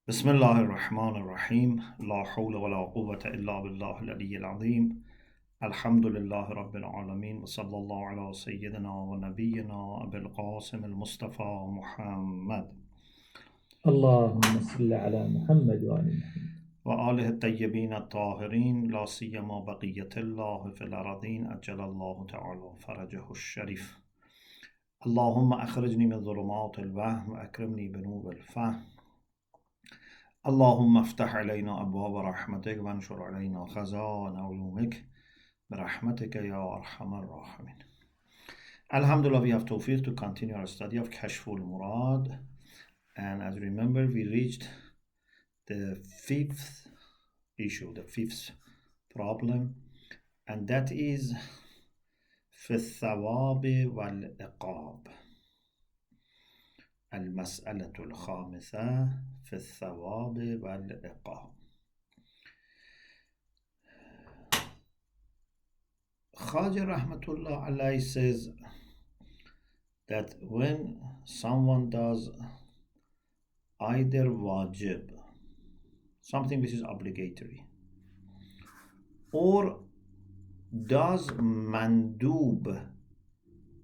بسم الله الرحمن الرحيم لا حول ولا قوة إلا بالله العلي العظيم الحمد لله رب العالمين وصلى الله على سيدنا ونبينا أبي القاسم المصطفى محمد اللهم صل على محمد وآل محمد وآله الطيبين الطاهرين لا سيما بقية الله في الأرضين أجل الله تعالى فرجه الشريف اللهم أخرجني من ظلمات الوهم وأكرمني بنور الفهم اللهم افتح علينا أبواب رحمتك وانشر علينا خزائن علومك برحمتك يا أرحم الراحمين. Alhamdulillah, we have tawfiq to continue our study of Kashf al-Murad, and as you remember, we reached the fifth issue, the fifth problem, and that is في الثواب والعقاب. المسألة الخامسة في الثواب والعقاب. Khaja Rahmatullah Alayhi says that when someone does either wajib, something which is obligatory, or does mandoob,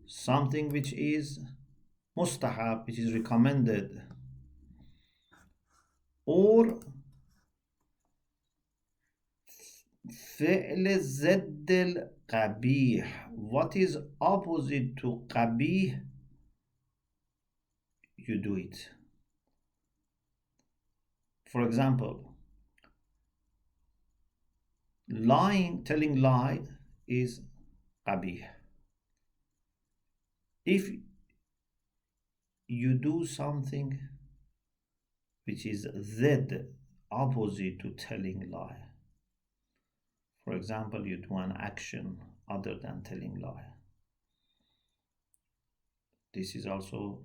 something which is mustahab, which is recommended, or fi'l zadd al-qabih, what is opposite to qabih, you do it. For example, lying, telling lie is qabih. If you do something which is zed, opposite to telling lie, for example, you do an action other than telling lie, this is also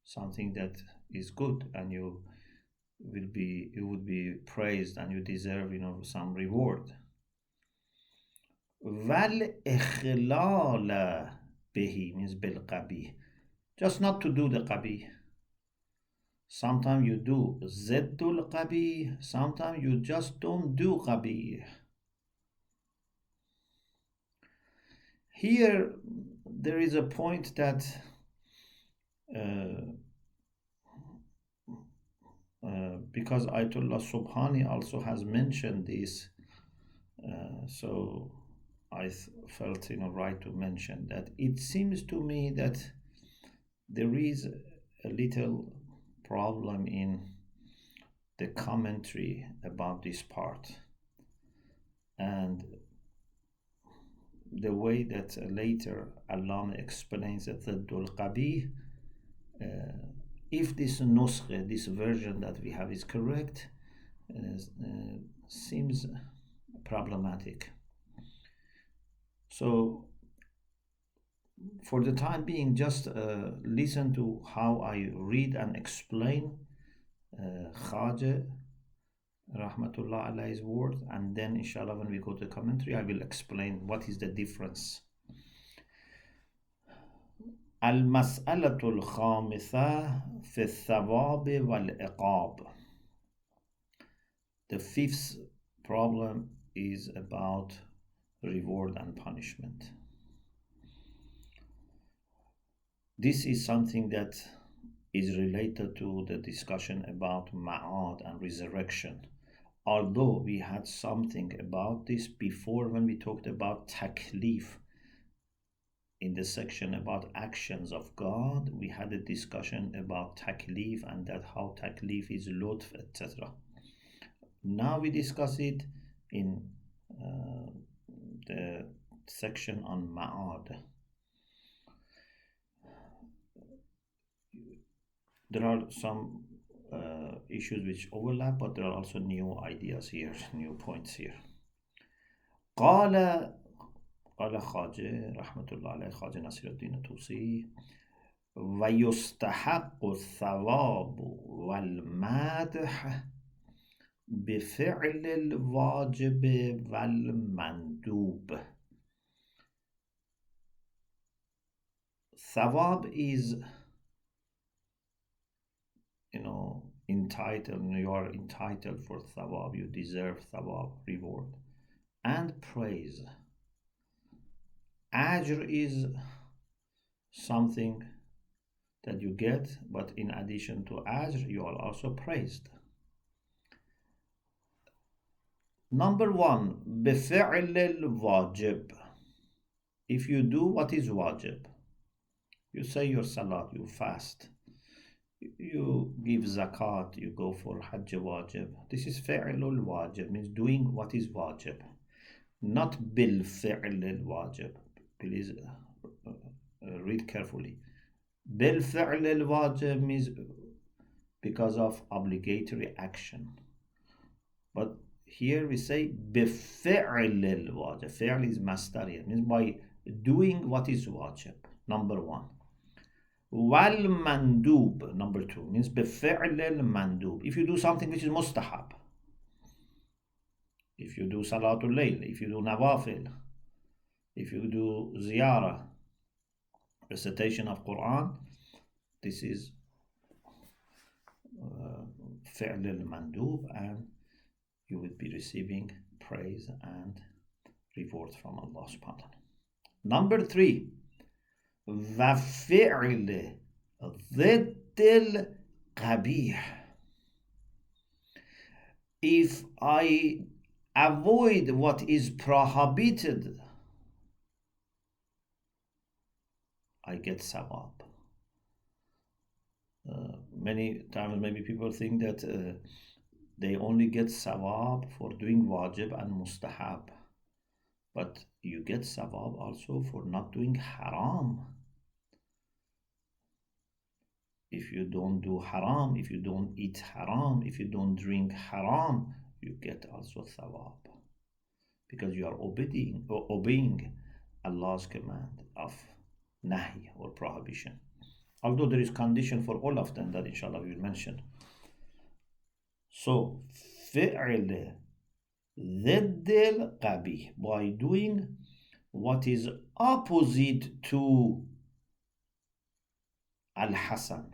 something that is good, and you would be praised, and you deserve some reward. والإخلال به means بالقبيح, just not to do the qabih. Sometimes you do ziddul qabih, sometimes you just don't do qabih. Here there is a point that because Ayatollah Subhani also has mentioned this, so I felt right to mention that. It seems to me that there is a little problem in the commentary about this part, and the way that later Allama explains that the Dul Qabih, if this nuskh, this version that we have is correct, seems problematic. So for the time being, just listen to how I read and explain Khaja Rahmatullah Alayhi's words, and then inshallah when we go to the commentary I will explain what is the difference. المسألة الخامسة في الثواب والعقاب. The fifth problem is about reward and punishment. This is something that is related to the discussion about Ma'ad and resurrection. Although we had something about this before when we talked about taklif, in the section about actions of God, we had a discussion about taklif and that how taklif is lutf, etc. Now we discuss it in the section on Ma'ad. There are some issues which overlap, but there are also new ideas here, new points here. قال خواجه رحمة الله عليه خواجه نصیر الدین طوسی ويستحق الثواب والمدح بفعل الواجب والمندوب. Thawab is you are entitled for thawab, you deserve thawab, reward. And praise. Ajr is something that you get, but in addition to ajr, you are also praised. Number one, بفعل الواجب. If you do what is wajib, you say your salat, you fast, you give zakat, you go for hajj wajib. This is فعل الواجب, means doing what is wajib. Not بالفعل الواجب. Please read carefully. بالفعل الواجب means because of obligatory action. But here we say بفعل الواجب. فعل is masdar, means by doing what is wajib. Number one. والمندوب, number two, means بفعل المندوب. If you do something which is mustahab, if you do salatul layl, if you do nawafil, if you do ziyarah, recitation of Quran, this is فعل المندوب, and you will be receiving praise and reward from Allah subhanahu wa ta'ala. Number three, وفعل ضد القبيح. If I avoid what is prohibited, I get thawab. Many times maybe people think that they only get thawab for doing wajib and mustahab, but you get thawab also for not doing haram. If you don't do haram, if you don't eat haram, if you don't drink haram, you get also thawab, because you are obeying Allah's command of nahi or prohibition. Although there is condition for all of them that inshallah we will mention. So فعل ضد القبيح, by doing what is opposite to al-hasan.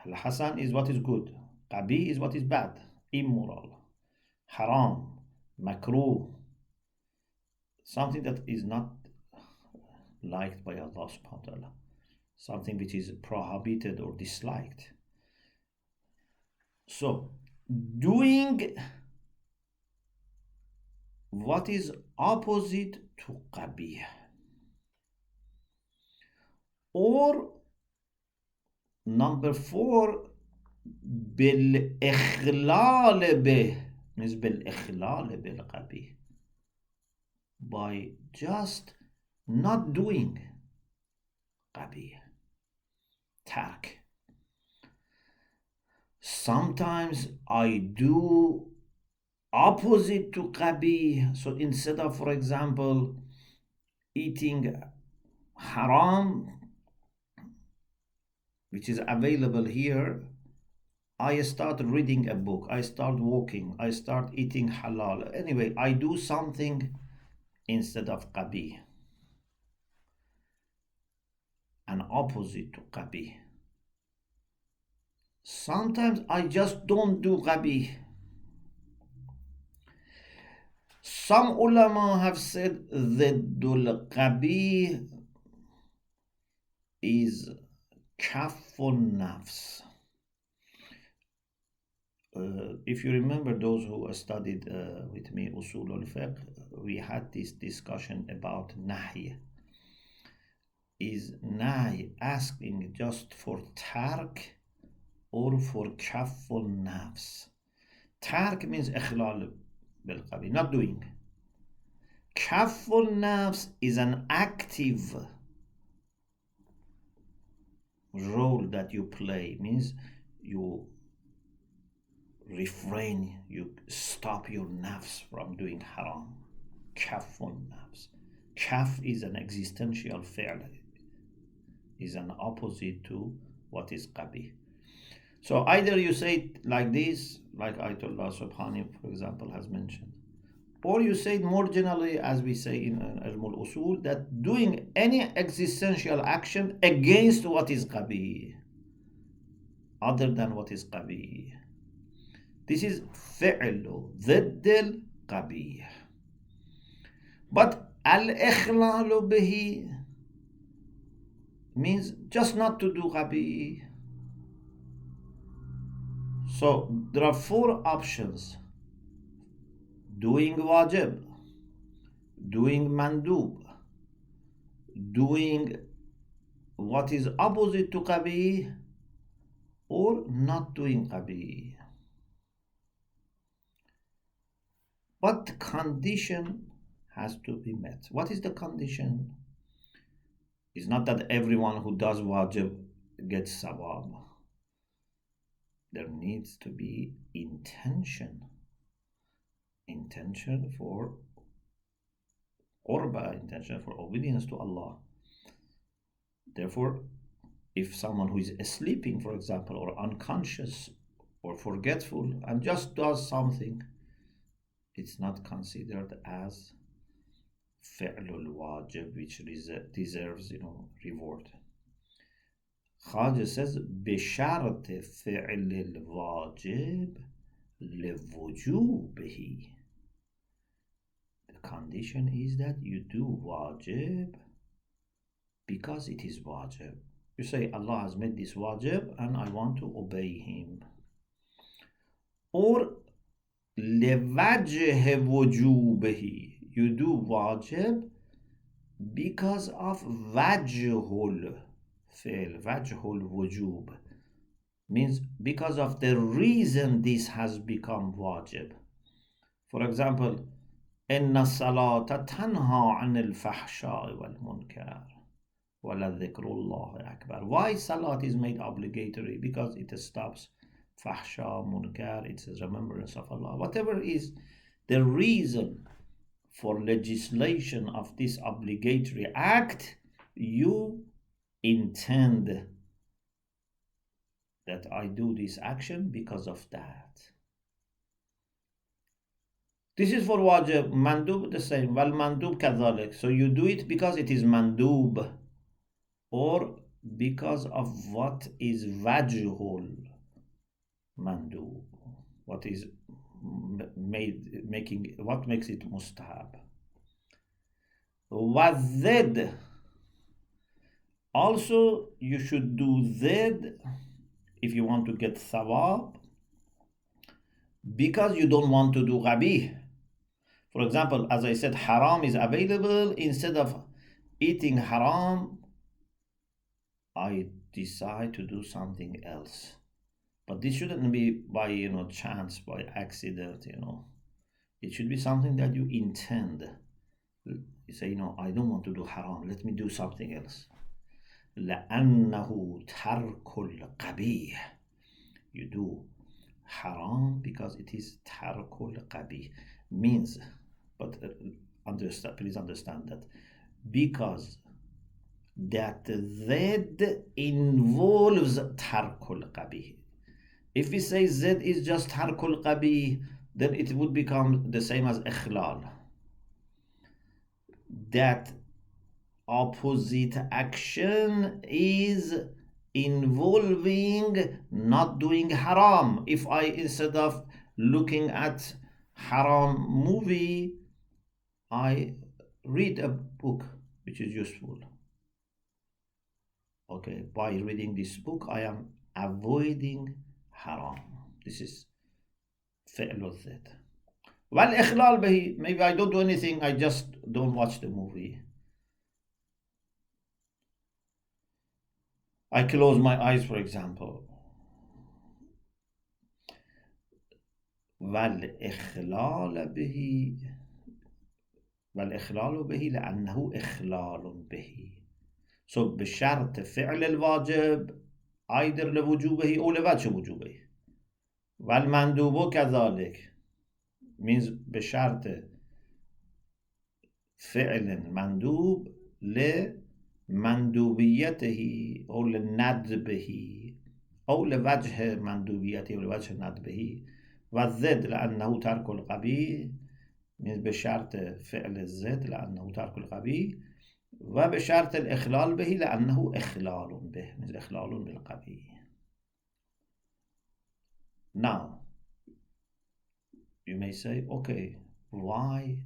Al-hasan is what is good, qabih is what is bad, immoral, haram, makruh, something that is not liked by Allah subhanahu wa ta'ala, something which is prohibited or disliked. So doing what is opposite to qabih, or number four, بالإخلال به, means بالإخلال بالقبيح, by just not doing qabih, tark. Sometimes I do opposite to qabih. So instead of, for example, eating haram, which is available here, I start reading a book, I start walking, I start eating halal. Anyway, I do something instead of qabih, an opposite to qabih. Sometimes I just don't do qabih. Some ulama have said ضد القبيح is كف النفس. If you remember, those who studied with me usul al-fiqh, we had this discussion about nahy. Is nahy asking just for tark or for كف النفس? Tark means إخلال بالقبيح, not doing. كف النفس is an active role that you play, means you refrain, you stop your nafs from doing haram. كف النفس. Kaf is an existential fi'l, is an opposite to what is qabih. So either you say it like this, like Ayatollah Subhani, for example, has mentioned, or you say it more generally, as we say in Ilm al-Usul, that doing any existential action against what is qabih. other than what is قبيح. This is فعل ضد القبيح. But al-Ikhlal bihi means just not to do قبيح. So there are 4 options: doing wajib, doing mandub, doing what is opposite to قبيح, or not doing قبيح. But the condition has to be met. What is the condition? It's not that everyone who does wajib gets thawab. There needs to be intention for qurba, intention for obedience to Allah. Therefore, if someone who is sleeping, for example, or unconscious or forgetful and just does something, it's not considered as fi'lul wajib, which deserves, reward. Khaja says, بشرط فعل الواجب لوجوبه. The condition is that you do wajib because it is wajib. You say, Allah has made this wajib and I want to obey Him. Or لوجه وجوبه. You do wajib because of wajhul fi'l, wajhul wujub. Means because of the reason this has become wajib. For example, إن الصلاة تنهى عن الفحشاء والمنكر ولذكر الله أكبر. Why salat is made obligatory? Because it stops fahsha, munkar, it's a remembrance of Allah. Whatever is the reason for legislation of this obligatory act, you intend that I do this action because of that. This is for wajib. Mandub the same. والمندوب كذلك. So you do it because it is mandub, or because of what is wajhul mandub, what is what makes it mustahab. والضد. Also, you should do ضد if you want to get thawab, because you don't want to do qabih. For example, as I said, haram is available. Instead of eating haram, I decide to do something else. But this shouldn't be by chance, by accident. It should be something that you intend. You say, I don't want to do haram, let me do something else. لأنه ترك القبيح. You do haram because it is ترك القبيح. Means, but please understand that because that Z involves tarkul qabih. If we say Z is just tarkul qabih, then it would become the same as ikhlal. That opposite action is involving not doing haram. If I, instead of looking at haram movie, I read a book which is useful. Okay, by reading this book, I am avoiding haram. This is fi'l al-dhid. والإخلال به. Maybe I don't do anything, I just don't watch the movie. I close my eyes, for example. والإخلال به لأنه إخلال به. So بشرط فعل الواجب either لوجوبه أو لوجه وجوبه. والمندوب كذلك means بشرط فعل مندوب لمندوبيته أو لندبه أو لوجه مندوبيته أو لوجه ندبه. والضد لأنه ترك القبيح means بشرط فعل الضد لأنه ترك القبيح، وبشرط الإخلال به لأنه إخلال به means إخلال بالقبيح. Now, you may say, okay, why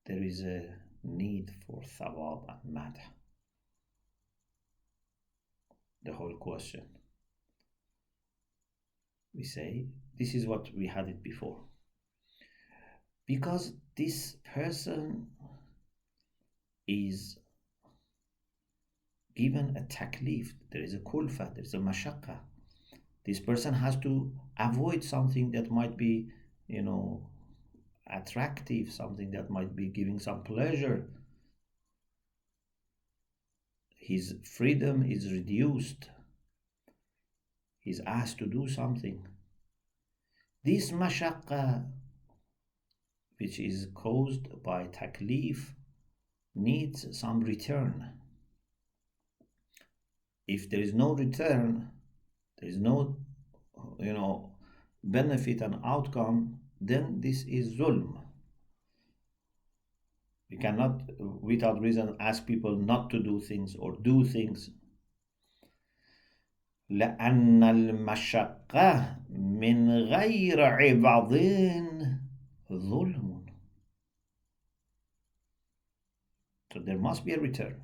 there is a need for thawab and madh? The whole question. We say, this is what we had it before. Because this person is given a taklif, there is a kulfa, there is a mashaqqa. This person has to avoid something that might be, attractive, something that might be giving some pleasure. His freedom is reduced. He's asked to do something. This mashaqqa, which is caused by taklif, needs some return. If there is no return, there is no, benefit and outcome, then this is zulm. We cannot, without reason, ask people not to do things or do things. لأن المشقة من غير عوض ظلم. So there must be a return.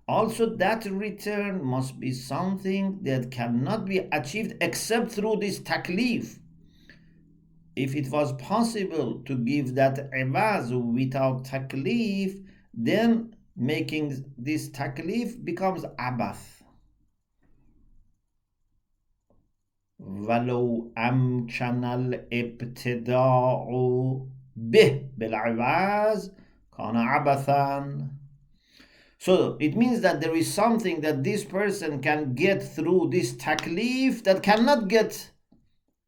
Also, that return must be something that cannot be achieved except through this taklif. If it was possible to give that ibaz without taklif, then making this taklif becomes abath. ولو أمكن الابتداء به بالعباز كان عبثا. So it means that there is something that this person can get through this taklif that cannot get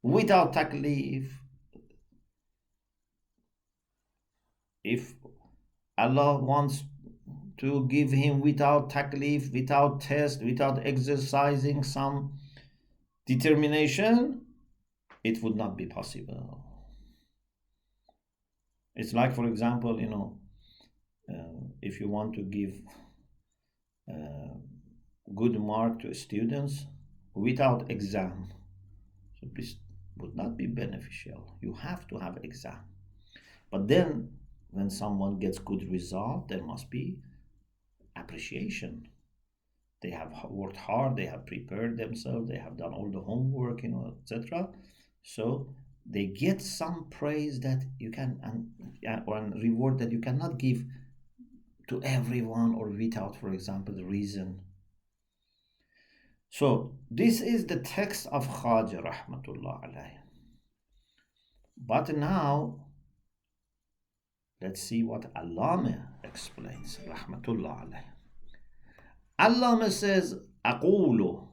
without taklif. If Allah wants to give him without taklif, without test, without exercising some determination, it would not be possible. It's like, for example, if you want to give good mark to students without exam, so this would not be beneficial. You have to have exam. But then when someone gets good result, there must be appreciation. They have worked hard, they have prepared themselves, they have done all the homework, etc. So they get some praise that you can, or reward that you cannot give to everyone or without, for example, the reason. So this is the text of Khaja rahmatullah alayhi. But now, let's see what Allama explains rahmatullah alayhi. Allama says, أقول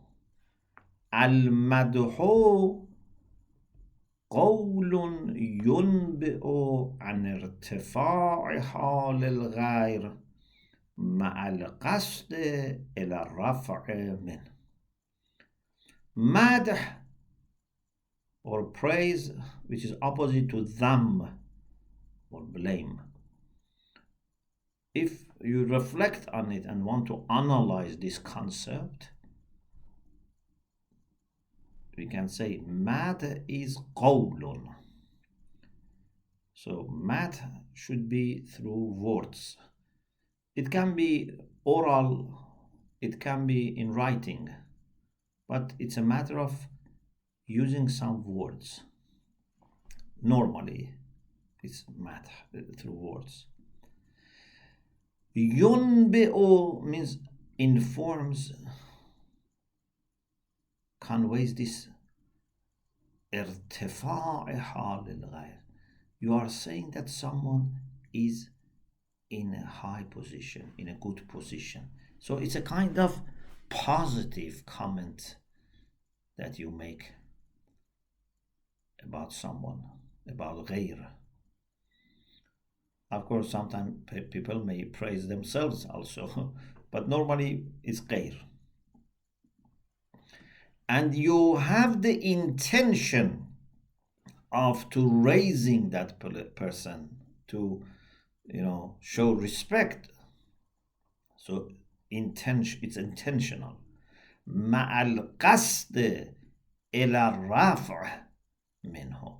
المدح قول ينبئ عن ارتفاع حال الغير مع القصد إلى الرفع منه. Madh or praise, which is opposite to dhamm or blame. If you reflect on it and want to analyze this concept, we can say madh is qawlun. So madh should be through words. It can be oral, it can be in writing, but it's a matter of using some words. Normally, it's madh through words. Yunbi'u means informs, conveys this irtifa'i hal al-ghayr. You are saying that someone is in a high position, in a good position. So it's a kind of positive comment that you make about someone, about ghayr. Of course, sometimes people may praise themselves also, but normally it's ghayr. And you have the intention of to raising that person, to show respect. So it's intentional. مع القصد إلى الرفع منه.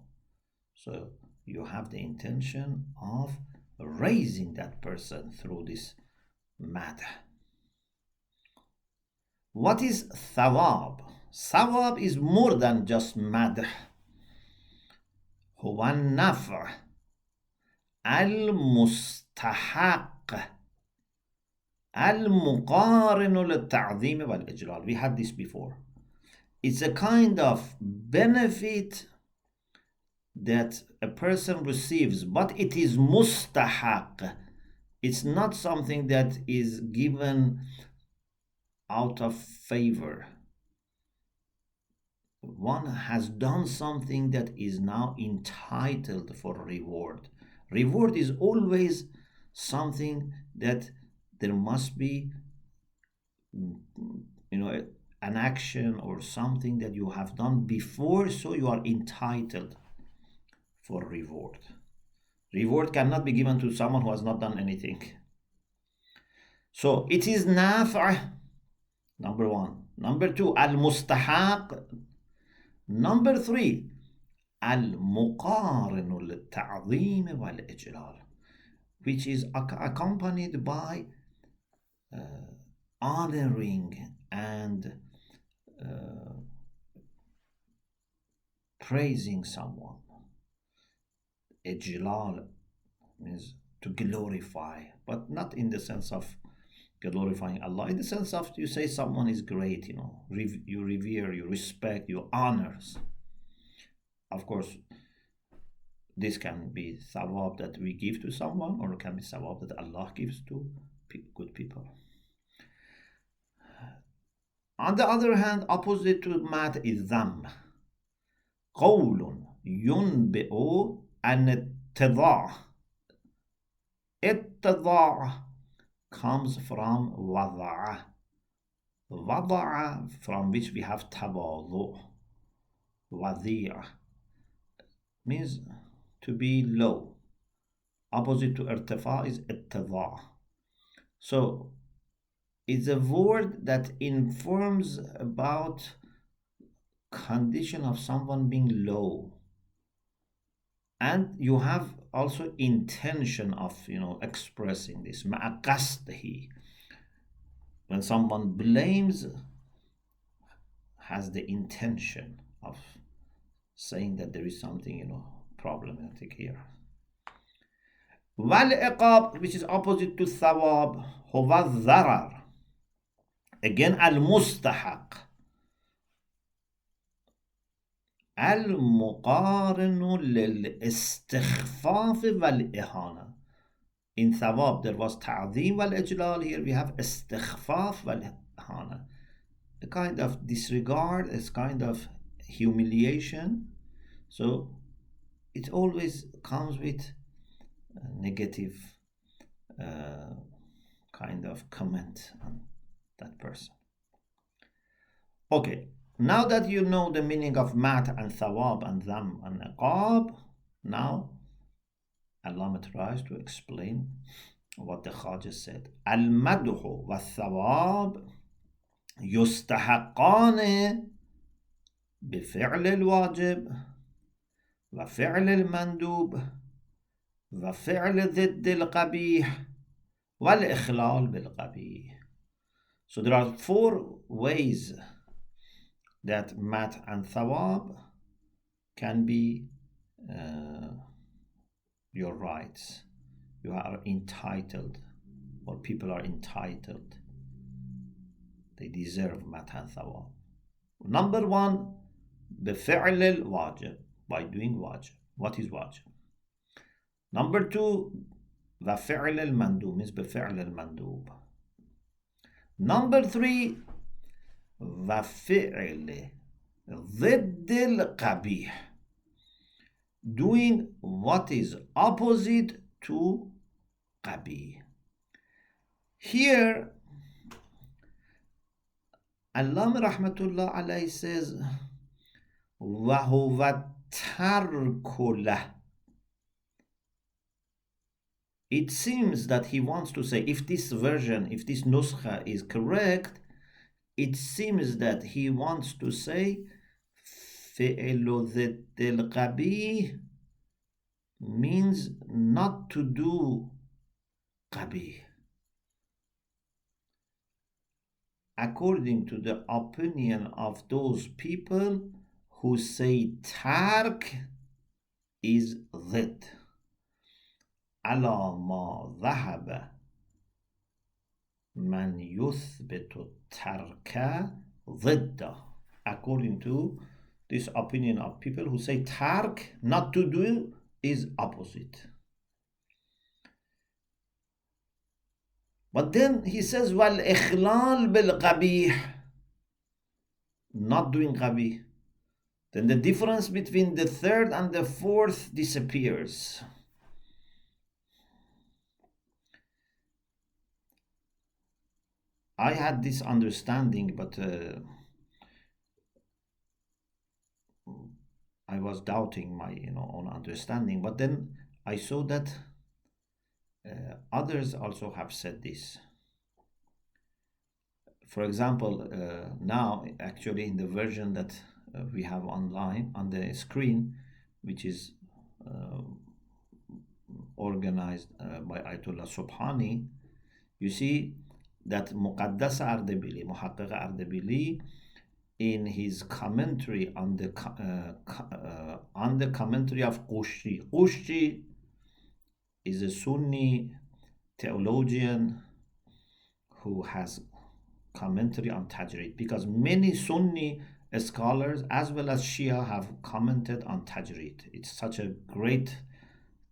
So you have the intention of raising that person through this madh. What is thawab? Thawab is more than just madh. هو النفع المستحق المقارن للتعظيم والإجلال. We had this before. It's a kind of benefit that a person receives, but it is mustahaq. It's not something that is given out of favor. One has done something that is now entitled for reward. Reward is always something that there must be, an action or something that you have done before, so you are entitled for reward. Reward cannot be given to someone who has not done anything. So it is nafa', number one. Number two, al-mustahaq. Number three, al-muqarinu lil-ta'zim wal-ijlal, which is accompanied by honoring and praising someone. Ijlal means to glorify, but not in the sense of glorifying Allah, in the sense of you say someone is great, you revere, you respect, you honors. Of course, this can be thawab that we give to someone, or it can be thawab that Allah gives to good people. On the other hand, opposite to madh is dhamm. قول ينبئ عن اتضاع. اتضاع comes from wada'a. Wada'a, from which we have tawadhu. Wadi'a means to be low. Opposite to irtifa is ittida'. So it's a word that informs about condition of someone being low, and you have also intention of expressing this. Ma'a qasdihi, when someone blames, has the intention of saying that there is something problematic here. Wal-iqab, which is opposite to thawab, huwa dharar. Again, al-mustahaq. Al-muqarinu lil-istikhfaf wal-ihana. In thawab there was ta'zim wal-ijlal. Here we have istikhfaf wal-ihana, a kind of disregard, a kind of humiliation. So it always comes with a negative kind of comment on that person. Okay, now that you know the meaning of madh and thawab and dhamm and iqab, now Allah tries to explain what the Khaja said. Al-madhu wa thawab yustahaqqani بفعل الواجب وفعل المندوب وفعل ضد القبيح والإخلال بالقبيح. So there are 4 ways that madh and thawab can be your rights. You are entitled, or people are entitled. They deserve madh and thawab. Number 1, بفعل الواجب, by doing wajib. What is wajib? Number 2, وفعل المندوب, means بفعل المندوب. Number 3, وفعل ضد القبيح, doing what is opposite to qabih. Here Allama rahmatullah alayhi says وَهُوَ التَّرْكُ لَهُ. It seems that he wants to say, if this version, if this nuskha is correct, it seems that he wants to say فعل ضد القبيح means not to do قبيح. According to the opinion of those people who say ترك is ضد على ما ذهب من يثبت الترك ضده. According to this opinion of people who say ترك, not to do, is opposite. But then he says والإخلال بالقبيح, not doing قبيح. Then the difference between the third and the fourth disappears. I had this understanding, but I was doubting my own understanding. But then I saw that others also have said this. For example, now actually in the version that we have online on the screen, which is organized by Ayatollah Subhani, you see that Muqaddas Ardebili, Muhaqqiq Ardebili, in his commentary on the commentary of Qushti. Qushti is a Sunni theologian who has commentary on Tajrid, because many Sunni scholars as well as Shia have commented on Tajrid. It's such a great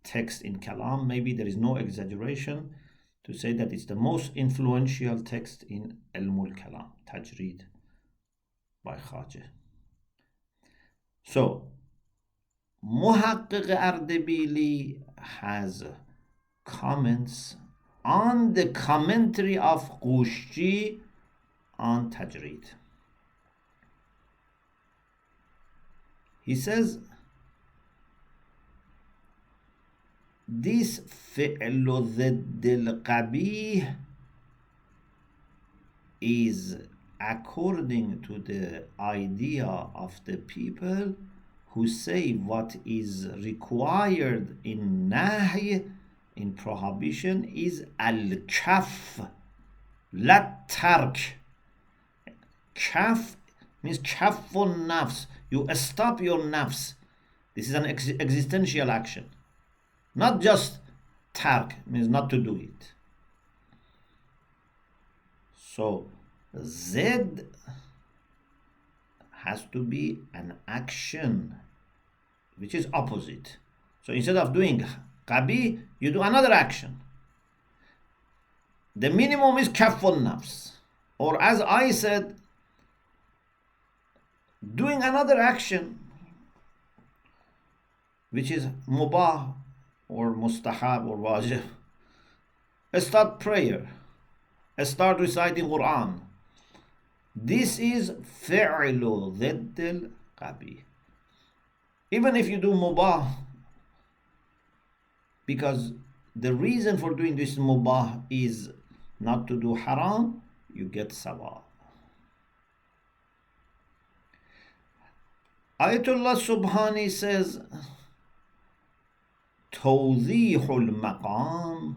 text in Kalam. Maybe there is no exaggeration to say that it's the most influential text in Ilmul Kalam, Tajrid by Khajah. So, Muhaqqiq Ardebili has comments on the commentary of Qushti on Tajrid. He says, this فعل ضد القبيح is according to the idea of the people who say what is required in nahy, in prohibition, is al-kaf, la tark. Kaf means kafun nafs. You stop your nafs. This is an existential action. Not just tark, means not to do it. So Zed has to be an action which is opposite. So instead of doing qabi, you do another action. The minimum is kafun nafs. Or as I said, doing another action which is mubah or mustahab or wajib. Start prayer. Start reciting Quran. This is fi'lu ضد القبيح. Even if you do mubah, because the reason for doing this mubah is not to do haram, you get sawab. Ayatollah Subhani says, توضيح المقام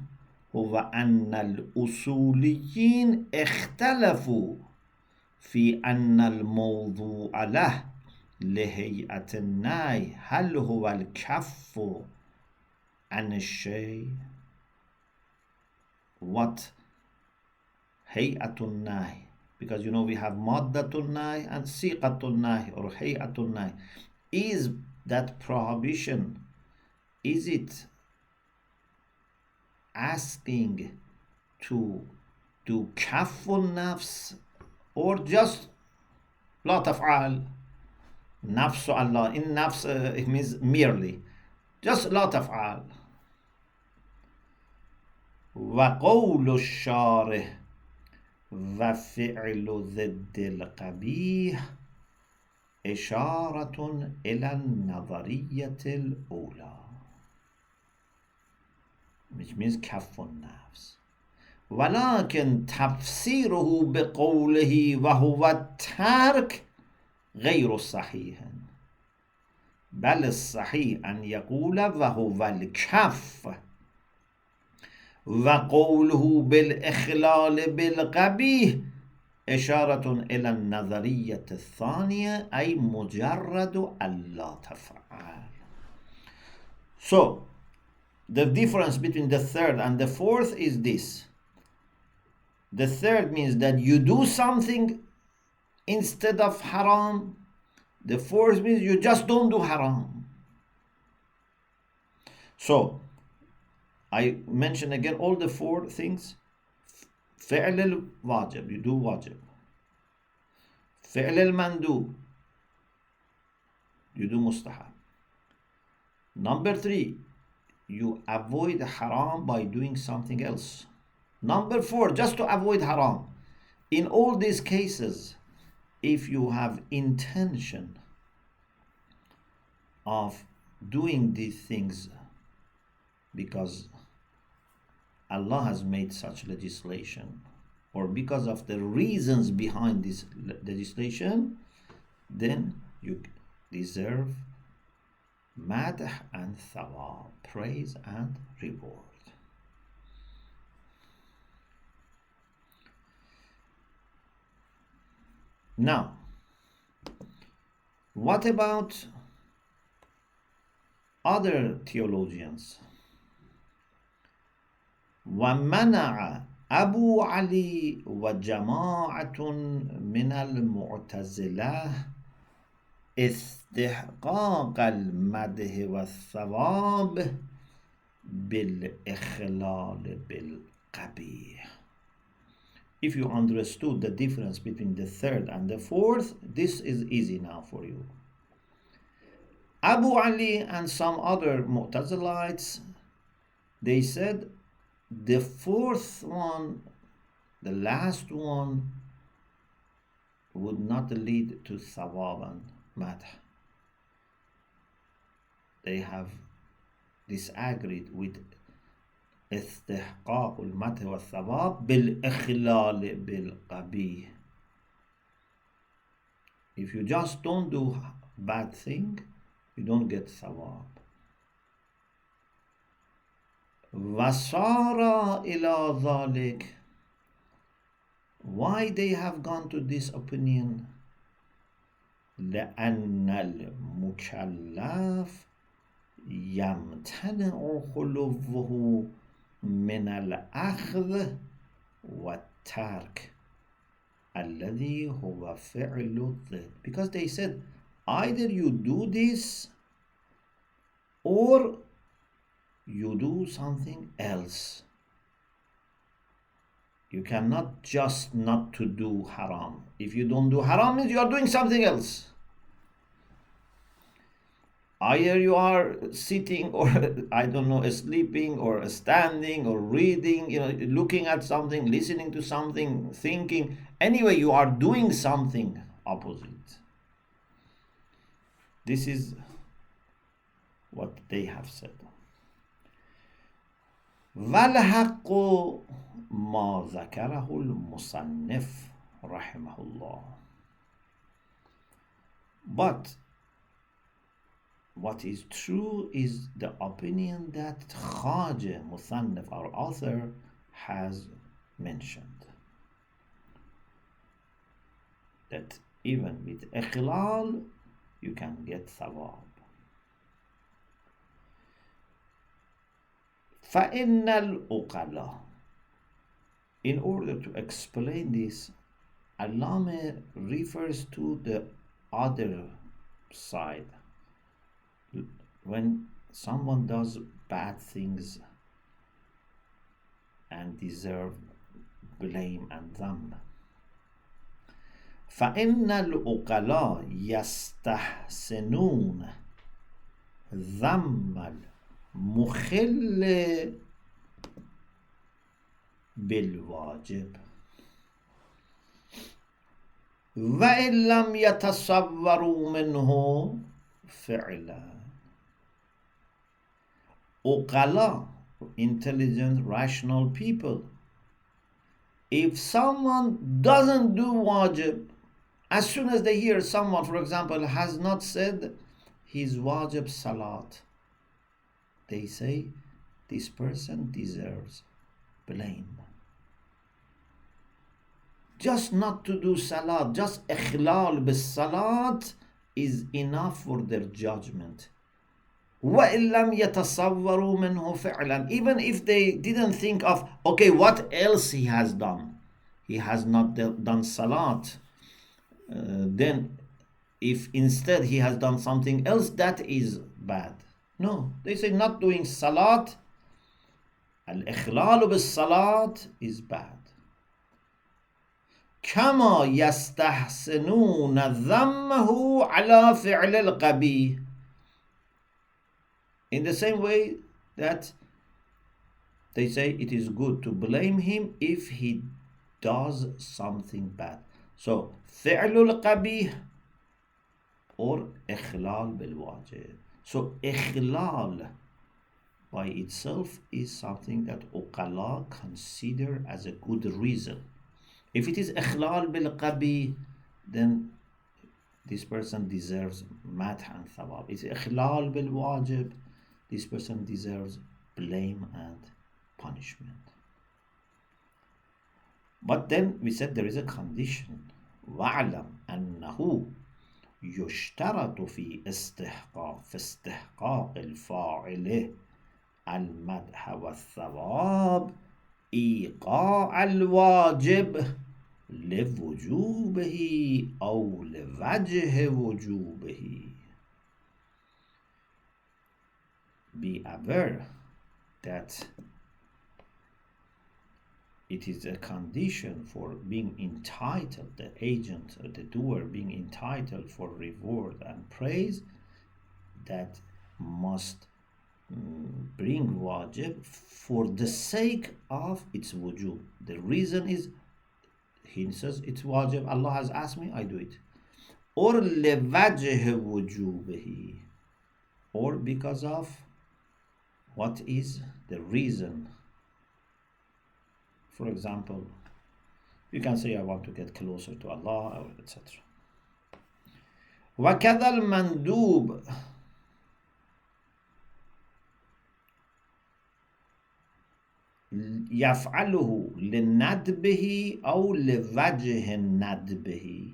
هو أن الأصوليين اختلفوا في أن الموضوع له لهيئة النهي هل هو الكف عن الشيء. What هيئة النهي? Because we have maddatun nahy and siqatun nahy or hay'atun nahy. Is that prohibition, is it asking to do kafun nafs or just la taf'al nafsu Allah? In nafs it means merely just la taf'al. وقول الشارح وفعل ضد القبيح إشارة إلى النظرية الأولى, which means كف النفس. ولكن تفسيره بقوله وهو الترك غير صحيح. بل الصحيح أن يقول وهو الكف وقوله بالإخلال بالقبيح إشارة إلى النظرية الثانية أي مجرد ألا تفعل. So the difference between the third and the fourth is this. The third means that you do something instead of haram. The fourth means you just don't do haram. So I mention again all the four things. فعل الواجب, you do wajib. فعل المندوب, you do mustahab. Number 3, you avoid haram by doing something else. Number 4, just to avoid haram. In all these cases, if you have intention of doing these things because Allah has made such legislation or because of the reasons behind this legislation, then you deserve madh and thawab, praise and reward. Now, what about other theologians? ومنع أبو علي وجماعة من المعتزلة استحقاق المدح والثواب بالإخلال بالقبيح. If you understood the difference between the third and the fourth, this is easy now for you. Abu Ali and some other Mu'tazilites, they said the fourth one, the last one, would not lead to thawab and madh. They have disagreed with استحقاق المدح والثواب بالإخلال بالقبيح. If you just don't do bad thing, you don't get thawab. وصار إلى ذلك. Why they have gone to this opinion? لأن المكلف يمتنع خلوه من الأخذ والترك الذي هو فعل الضد. Because they said either you do this or you do something else. You cannot just not to do haram. If you don't do haram, means you are doing something else. Either you are sitting or I don't know, sleeping or standing or reading, looking at something, listening to something, thinking. Anyway, you are doing something opposite. This is what they have said. والحق ما ذكره المصنف رحمه الله. But what is true is the opinion that Khaja Musannif, our author, has mentioned. That even with ikhlal, you can get thawab. فَإِنَّ الْأُقَلَى. In order to explain this, Allama refers to the other side. When someone does bad things and deserve blame and dhanb. فَإِنَّ الْأُقَلَى يَسْتَحْسِنُونَ ذَمَّ الْمُخِلِّ بالواجب وإن لم يتصوروا منه فعلا. Uqala, intelligent, rational people, if someone doesn't do wajib, as soon as they hear someone, for example, has not said his wajib salat, they say this person deserves blame. Just not to do salat, just ikhlal bis salat is enough for their judgment. وَإِن لَمْ يَتَصَوَّرُوا مِنْهُ فِعْلًا. Even if they didn't think of, okay, what else he has done? He has not done salat. Then if instead he has done something else, that is bad. No, they say not doing salat, al-ikhlal bis-salat is bad. كما يستحسنون ذمه على فعل القبيح. In the same way that they say it is good to blame him if he does something bad. So فعل القبيح or إخلال بالواجب. So إخلال by itself is something that uqala consider as a good reason. If it is إخلال بالقبيح, then this person deserves madh and thawab. It's إخلال بالواجب, this person deserves blame and punishment. But then we said there is a condition. وَاعْلَمْ أَنَّهُ يُشْتَرَطُ في استحقاق الفاعل المدح والثواب إيقاع الواجب لوجوبه أو لوجه وجوبه. Be aware that it is a condition for being entitled, the agent or the doer being entitled for reward and praise, that must bring wajib for the sake of its wujub. The reason is, he says it's wajib, Allah has asked me, I do it. Or لوجه وجوبه, or because of what is the reason. For example, you can say I want to get closer to Allah, etc. وكذا المندوب يفعله لندبه أو لوجه ندبه.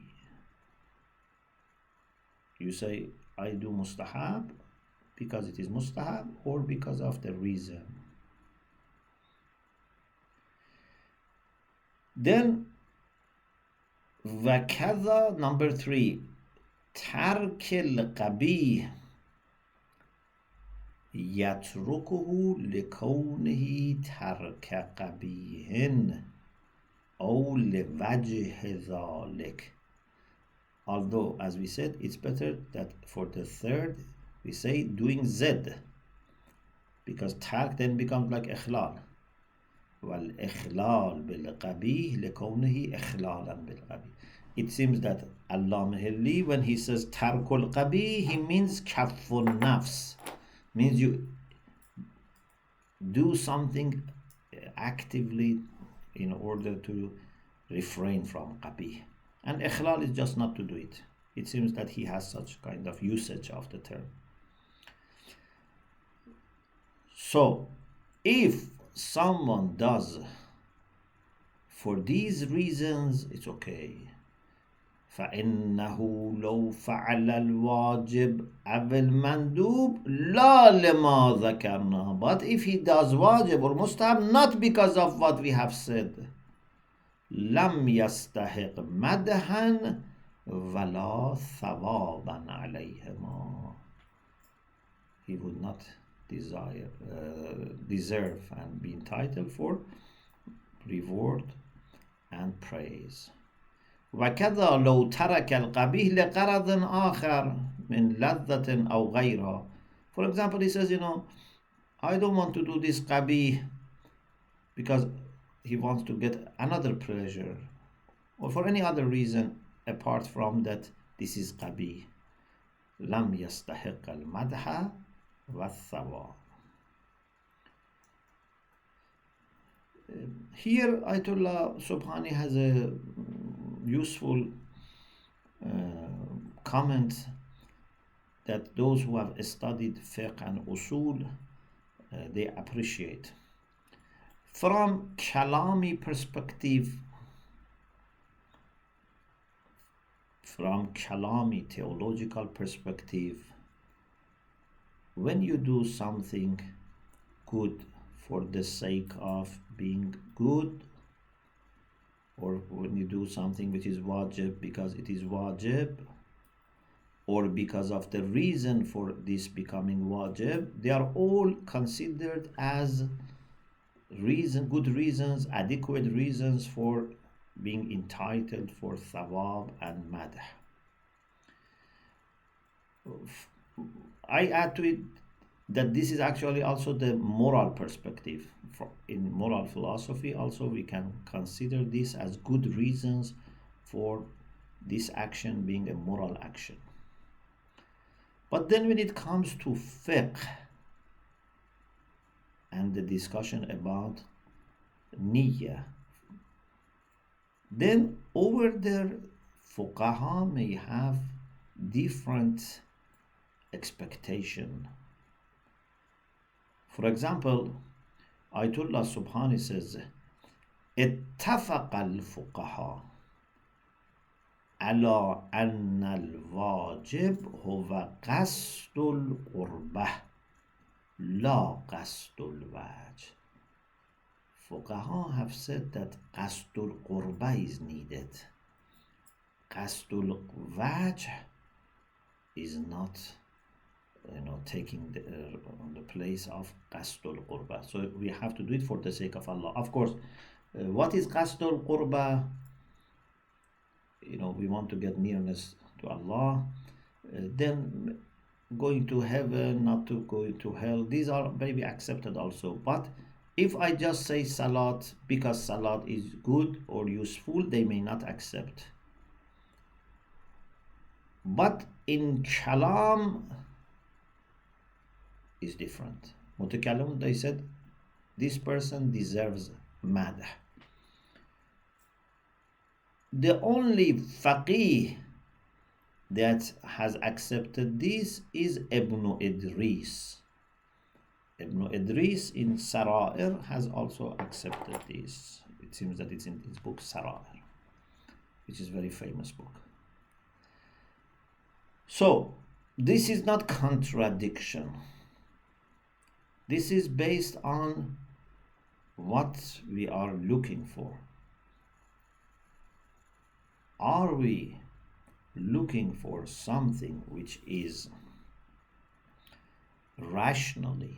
You say I do mustahab because it is mustahab or because of the reason. Then وكذا number 3 ترك القبيح يتركه لكونه ترك قبيح أو لوجه ذلك. Although, as we said, it's better that for the third we say doing Z, because tark then becomes like إخلال. والإخلال بالقبيح لكونه إخلالا بالقبيح. It seems that Allama Hilli, when he says tarkul qabih, he means kaffun nafs, means you do something actively in order to refrain from qabih. And ikhlal is just not to do it. It seems that he has such kind of usage of the term. So, if someone does for these reasons, it's okay. فإنه لو فعل الواجب أو المندوب لا لما ذكرنا. But if he does wajib or mustahab, not because of what we have said, لم يستحق مدحا ولا ثوابا عليهما. He would not deserve and be entitled for reward and praise. وكذا لو ترك القبيح لغرض آخر من لذة أو غيرها. For example, he says, I don't want to do this qabih because he wants to get another pleasure, or for any other reason apart from that this is qabih. لم يستحق المدح والثواب. Here Ayatollah Subhani has a useful comment that those who have studied fiqh and usul they appreciate. From kalami perspective, from kalami theological perspective, when you do something good for the sake of being good, or when you do something which is wajib because it is wajib, or because of the reason for this becoming wajib, they are all considered as good reasons, adequate reasons for being entitled for thawab and madh. I add to it that this is actually also the moral perspective. In moral philosophy also we can consider this as good reasons for this action being a moral action. But then when it comes to fiqh and the discussion about niyyah, then over there fuqaha may have different expectation. For example, Ayatollah Subhani says, اتفق الفقهاء على أن الواجب هو قصد القربة لا قصد الوجه. Fuqaha have said that qasdul qurba is needed. Qasdul wajh is not, taking the place of qasdul qurba. So we have to do it for the sake of Allah. Of course, what is qasdul qurba? We want to get nearness to Allah. Then going to heaven, not to go to hell. These are maybe accepted also. But if I just say salat because salat is good or useful, they may not accept. But in kalam is different. Mutakallimun, they said this person deserves madh. The only faqih that has accepted this is Ibn Idris. Ibn Idris in Sara'ir has also accepted this. It seems that it's in his book Sara'ir, which is a very famous book. So this is not contradiction. This is based on what we are looking for. Are we looking for something which is rationally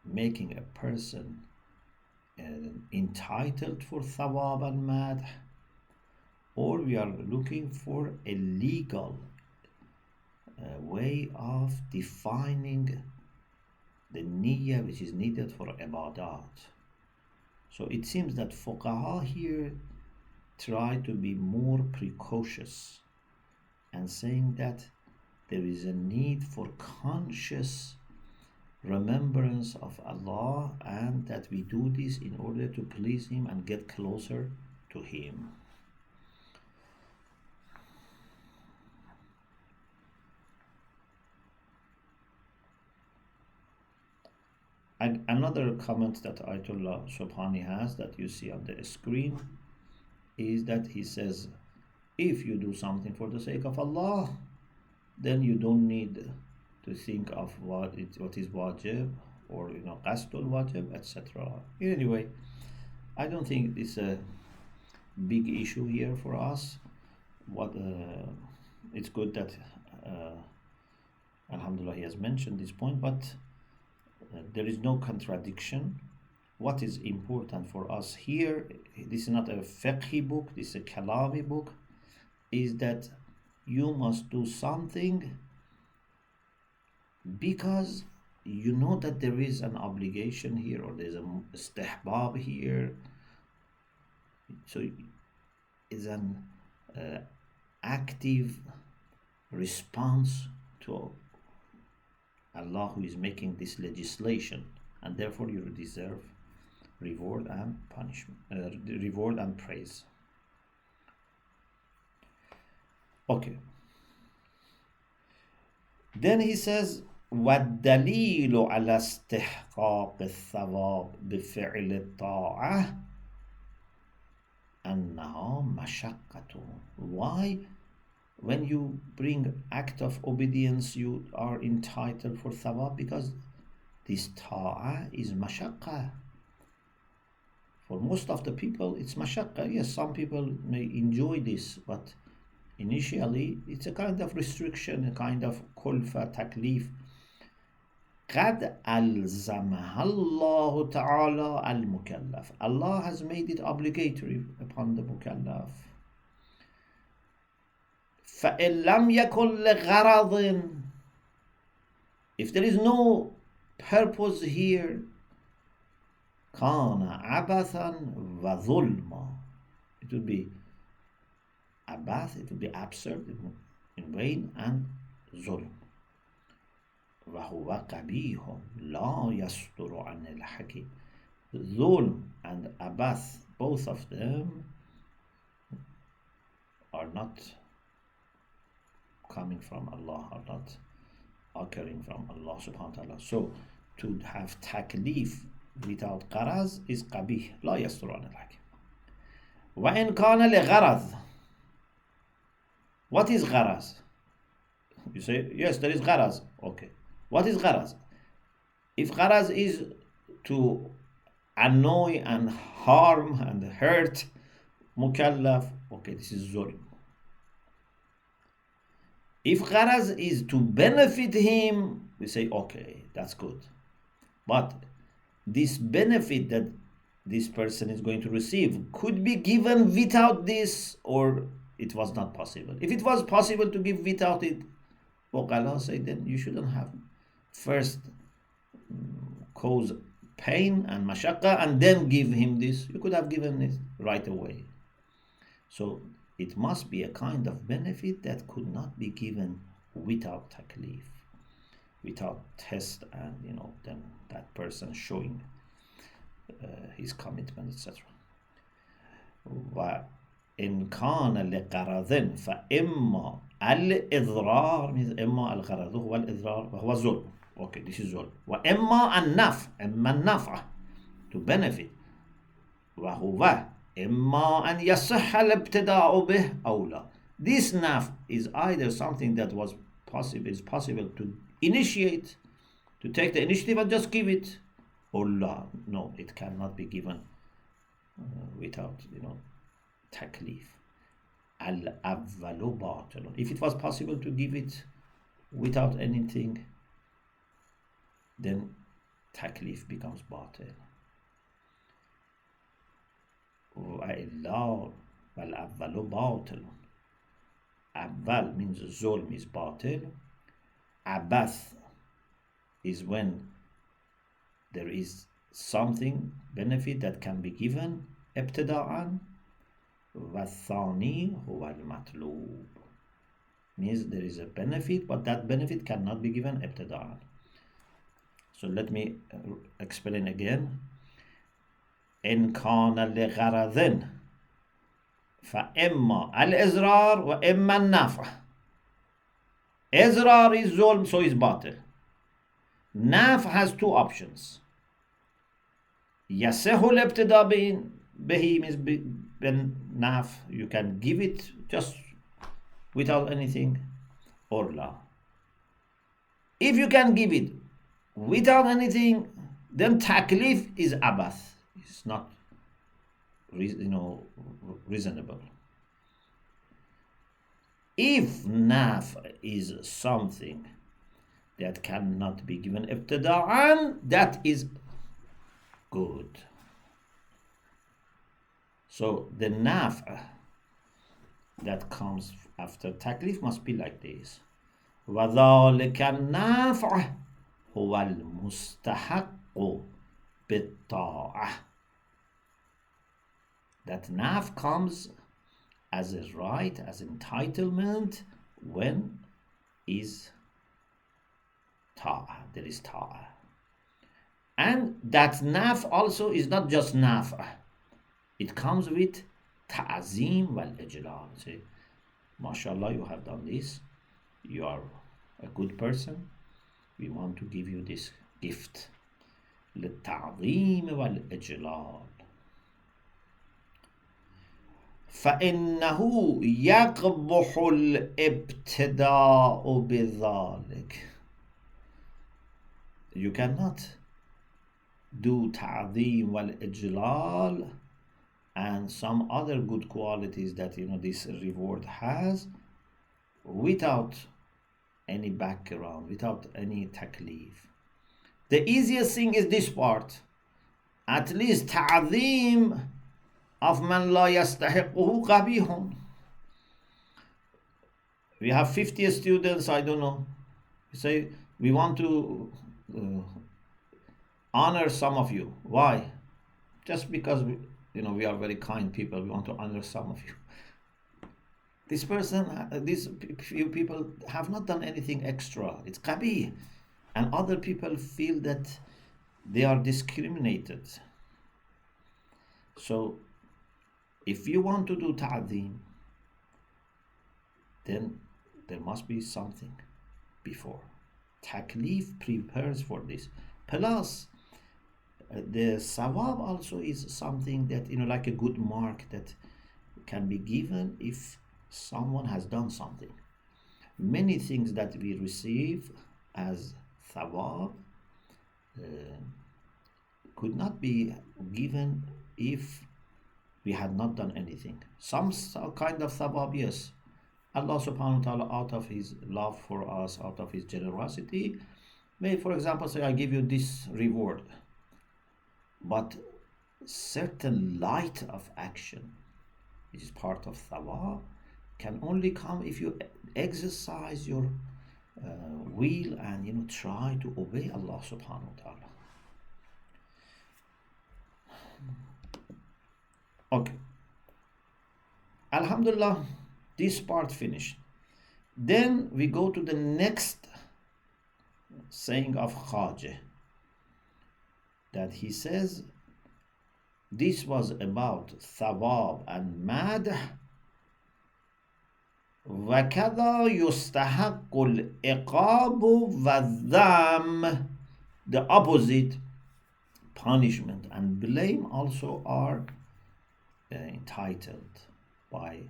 making a person entitled for thawab and madh, or we are looking for a legal way of defining the niyyah which is needed for ibadat? So it seems that fuqaha here try to be more precautious and saying that there is a need for conscious remembrance of Allah, and that we do this in order to please Him and get closer to Him. And another comment that Ayatollah Shomali has that you see on the screen is that he says, if you do something for the sake of Allah, then you don't need to think of what is wajib, or qasdul wajib, etc. Anyway, I don't think it's a big issue here for us. It's good that alhamdulillah he has mentioned this point, but there is no contradiction. What is important for us here, this is not a fiqhi book, this is a kalami book, is that you must do something because you know that there is an obligation here, or there's a istihbab here. So it's an active response to Allah who is making this legislation, and therefore you deserve reward and punishment, reward and praise. Okay. Then he says, والدليل على استحقاق الثواب بفعل الطاعة أنها مشقة. Why? When you bring act of obedience, you are entitled for thawab, because this ta'ah is mashaqqa. For most of the people, it's mashaqqa. Yes, some people may enjoy this, but initially, it's a kind of restriction, a kind of kulfa, taklif. قد ألزمها الله تعالى المكلف. Allah has made it obligatory upon the mukallaf. فإن لم يكن لغرض, if there is no purpose here, كان عبثا وظلما. It would be abath, it would be absurd, in vain, and zulm. وهو قبيح لا يصدر عن الحكيم. Zulm and abath, both of them are not coming from Allah, are not occurring from Allah subhanahu wa ta'ala. So to have taklif without qaraz is qabih, لا يصدر عن الحكيم. وإن كان لغرض. What is gharaz? You say, yes, there is gharaz. Okay. What is gharaz? If gharaz is to annoy and harm and hurt mukallaf, okay, this is zulm. If gharaz is to benefit him, we say, okay, that's good. But this benefit that this person is going to receive could be given without this, or it was not possible. If it was possible to give without it, Allah say, then you shouldn't have first cause pain and mashaqqa and then give him this. You could have given it right away. So it must be a kind of benefit that could not be given without taklif, without test, and then that person showing his commitment, etc. وإن كان لغرض فإما الإضرار, means إما الغرض هو الإضرار وهو ظلم. Okay, this is ظلم. وإما النفع, إما النفع, to benefit. وهو إما أن يصح الابتداء به أو لا. This naf is either something that was possible, is possible to initiate, to take the initiative and just give it, or la. No, it cannot be given without taklif. Al-awwalu batil. If it was possible to give it without anything, then taklif becomes batil. وَإِلَّا وَالْأَوَّلُ بَاطِلٌ. Awwal means zulm is batil. Abath is when there is something, benefit that can be given ibtida'an. وَالثَّانِي هُوَ الْمَطْلُوب, means there is a benefit, but that benefit cannot be given ibtida'an. So let me explain again. إن كان لغرض فإما الإزرار وإما النفع. إزرار is zulm, so is batil. Naf has two options. يصح الابتداء به, means when naf you can give it just without anything, or la. If you can give it without anything, then taklif is abath. It's not reasonable. If naf is something that cannot be given ibtida'an, that is good. So the naf that comes after taklif must be like this. وَذَلِكَ النَّافْعُ هُوَ الْمُسْتَحَقُّ بِالطَّاعَةِ. That naf comes as a right, as entitlement, when is ta'ah, there is ta'ah. And that naf also is not just naf. It comes with ta'azim wal ijlal. Say, mashallah, you have done this. You are a good person, we want to give you this gift. للتعظيم والإجلال. فإنه يقبح الابتداء بذلك. You cannot do تعظيم والإجلال and some other good qualities that this reward has without any background, without any taklif. The easiest thing is this part. At least تعظيم of man لا يستحقه قبيح. We have 50 students, I don't know. We say we want to honor some of you. Why? Just because we are very kind people. We want to honor some of you. This person, these few people have not done anything extra. It's qabih. And other people feel that they are discriminated. So, if you want to do ta'zeem, then there must be something before. Taklif prepares for this. Plus, the thawab also is something that, like a good mark that can be given if someone has done something. Many things that we receive as thawab could not be given if we had not done anything. Some kind of thawab, yes. Allah subhanahu wa ta'ala, out of his love for us, out of his generosity, may, for example, say, I give you this reward. But certain light of action, which is part of thawab, can only come if you exercise your will and try to obey Allah subhanahu wa ta'ala. Okay. Alhamdulillah, this part finished. Then we go to the next saying of Khajeh, that he says this was about thawab and madh. وَكَذَا يُسْتَحَقُّ الْإِقَابُ وَالذَّمُّ. The opposite, punishment and blame, also are entitled by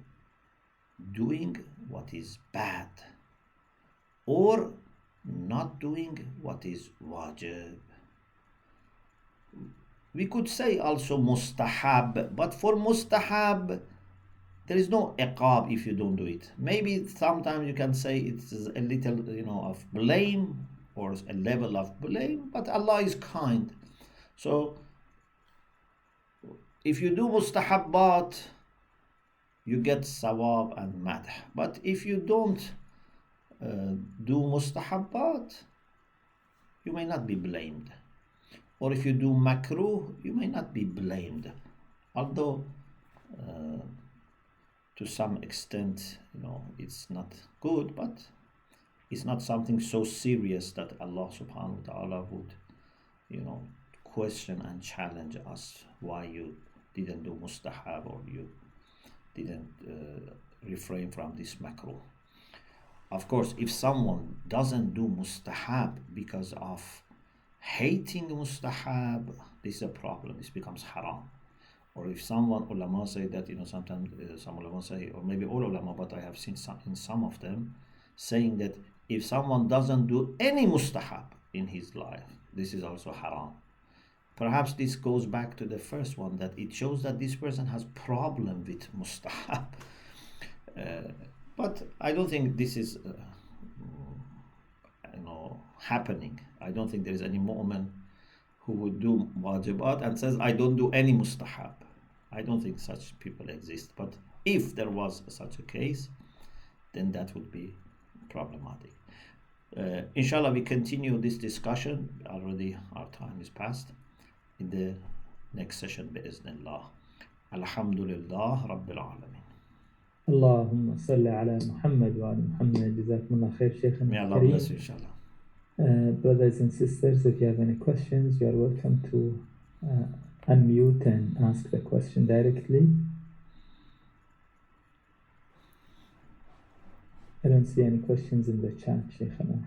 doing what is bad or not doing what is wajib. We could say also mustahab, but for mustahab there is no iqab if you don't do it. Maybe sometimes you can say it's a little of blame or a level of blame, but Allah is kind. So if you do mustahabbat, you get sawab and madh. But if you don't do mustahabbat, you may not be blamed. Or if you do makruh, you may not be blamed. Although to some extent, it's not good, but it's not something so serious that Allah subhanahu wa ta'ala would, question and challenge us why you didn't do mustahab or you didn't refrain from this makruh. Of course, if someone doesn't do mustahab because of hating mustahab, this is a problem. This becomes haram. Or if someone, ulama say that, sometimes some ulama say, or maybe all ulama, but I have seen in some of them saying that if someone doesn't do any mustahab in his life, this is also haram. Perhaps this goes back to the first one, that it shows that this person has problem with mustahab. But I don't think this is happening. I don't think there is any mu'min who would do wajibat and says, I don't do any mustahab. I don't think such people exist. But if there was such a case, then that would be problematic. Inshallah, we continue this discussion. Already our time is past. In the next session, bi'iznillah. Alhamdulillah Rabbil Alameen. اللهم صل على محمد وعلى محمد. جزاكم الله خير شيخنا. May Allah bless you, inshallah. Brothers and sisters, if you have any questions, you are welcome to unmute and ask the question directly. I don't see any questions in the chat, Sheikhana.